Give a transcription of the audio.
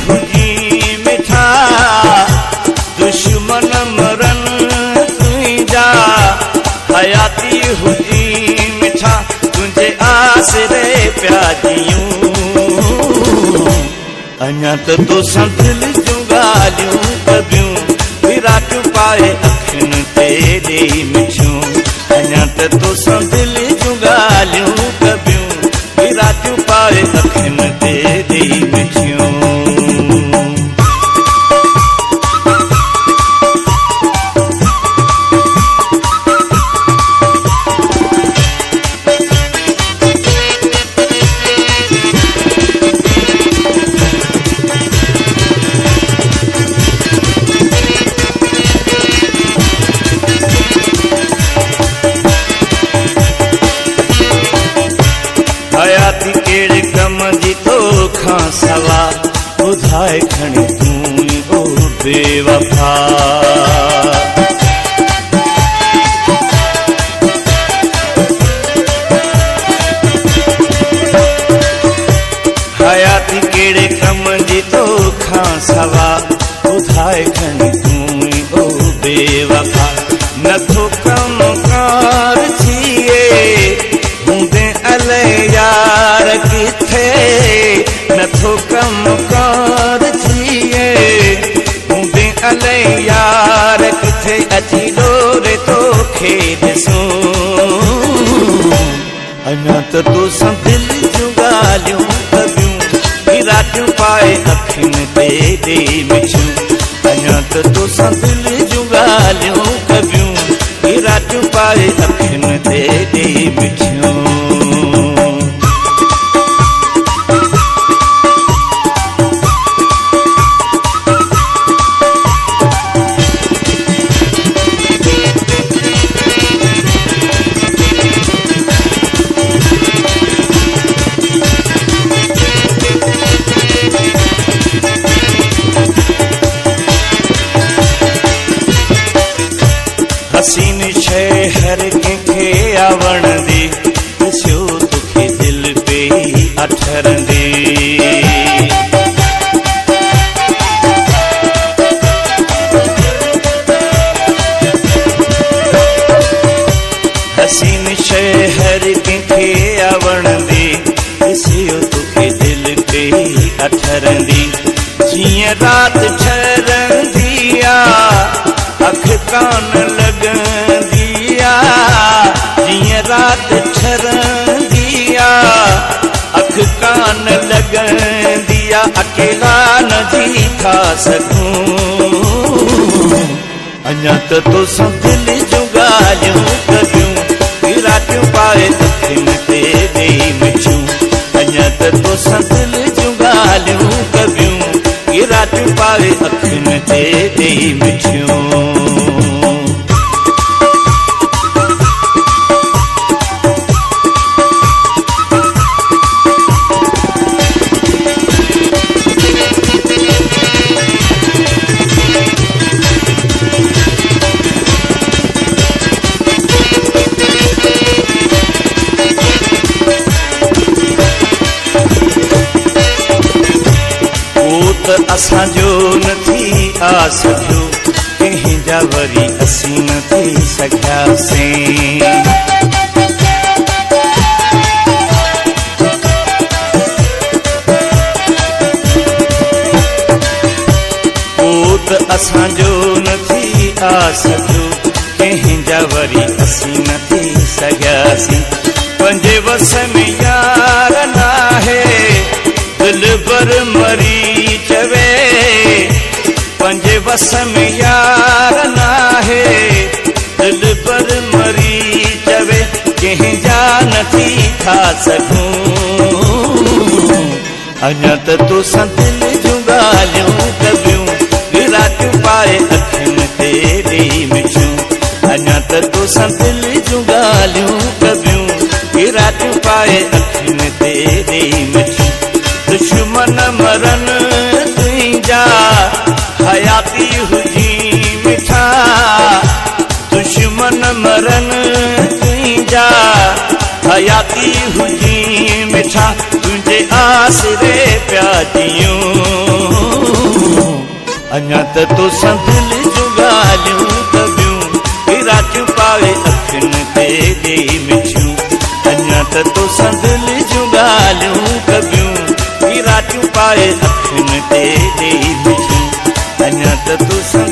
हुजी मिठा दुश्मन मरन तुझा हयाती हुजी मिठा तुझे आसरे प्यादियूं अञा त तोसां दिल जूं ॻाल्हियूं कबियूं विराट पाए अखियुनि ते ॾेई मिठियूं अञा त तोसां दिल जूं ॻाल्हियूं कबियूं विराट पाए अखियुनि ते ॾेई मिठियूं हयाती केड़े कम जी तोखां सवा ॿुधाए खणी तूं ओ बेवफा हयाती केड़े कम जी तोखां सवा ॿुधाए खणी तूं ओ बेवफा नथो कम कार थिए हूंदे अले यार किथे नथो कम कार थिए हूंदे अले यार किथे अची डोरे तोखे ॾिसूं अञा त तोसां दिल जूं ॻाल्हियूं कबियूं विराटियूं पाए अखियुनि ते ॾेई मिठियूं अञा त तोसां दिल जूं ॻाल्हियूं कबियूं विराटियूं पाए अखियुनि ते ॾेई मिठियूं हसीन शइ हर कंहिंखे आवणंदी ॾिसियो तोखे दिल पे अठरंदी हसीन शइ हर कंहिंखे आवणंदी ॾिसियो तोखे दिल पे अठरंदी जीअं राति ठरंदी आहे अख कान लगंदी आहे जीअं राति ठरंदी आहे अख कान लगंदी आहे अकेला न जी था सघूं अञा त तोसां दिल जूं ॻाल्हियूं कबियूं विराटियूं पाए अखियुनि ते ॾेई मिठियूं अञा त तोसां दिल जूं ॻाल्हियूं कबियूं विराटियूं पाए अखियुनि ते ॾेई मिठियूं असांजो न थी आस जो कंहिंजा वरी असीं न थी सघियासीं असांजो न थी आस जो कंहिंजा वरी असीं न थी सघियासीं पंहिंजे वस में यार नाहे दिलबर मरी चवे पंहिंजे वस में यार नाहे दिलबर मरी चवे कंहिंजा न थी था सघूं अञा त तोसां दिल जूं ॻाल्हियूं कबियूं विराटियूं पाए अखियुनि ते ॾेई मिठियूं अञा त तोसां दिल जूं ॻाल्हियूं कबियूं विराटियूं पाए अखियुनि ते ॾेई मिठियूं दुश्मन मरन तुंहिंजा हयाती हुजी मिठा दुश्मन मरन तुंहिंजा हयाती हुजी मिठा तुंहिंजे आसरे पिया जियूं अञा त तोसां दिलि जूं ॻाल्हियूं कबियूं रातियूं पाए अखियुनि ते ॾेई मिठियूं अञा त तोसां दिलि जूं ॻाल्हियूं कबियूं रातियूं पाए अखियुनि ते ॾेई मिठियूं अञा त तोसां